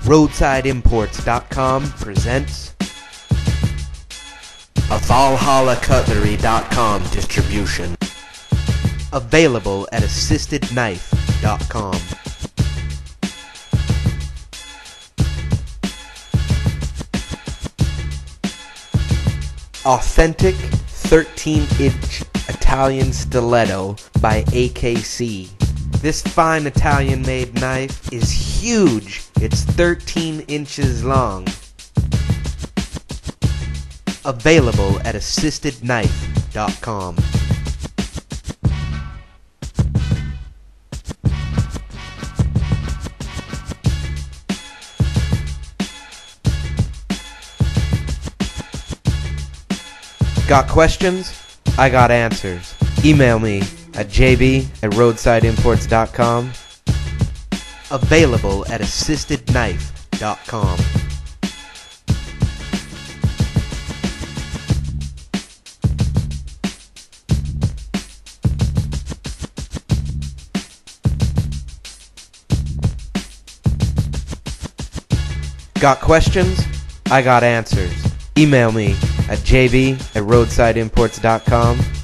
Roadsideimports.com presents a ValhallaCutlery.com distribution. Available at AssistedKnife.com. Authentic 13-inch Italian Stiletto by AKC. This fine Italian-made knife is huge. It's 13 inches long. Available at AssistedKnife.com. Got questions? I got answers. Email me at jb@roadsideimports.com. Available at AssistedKnife.com. Got questions? I got answers. Email me at jb@roadsideimports.com.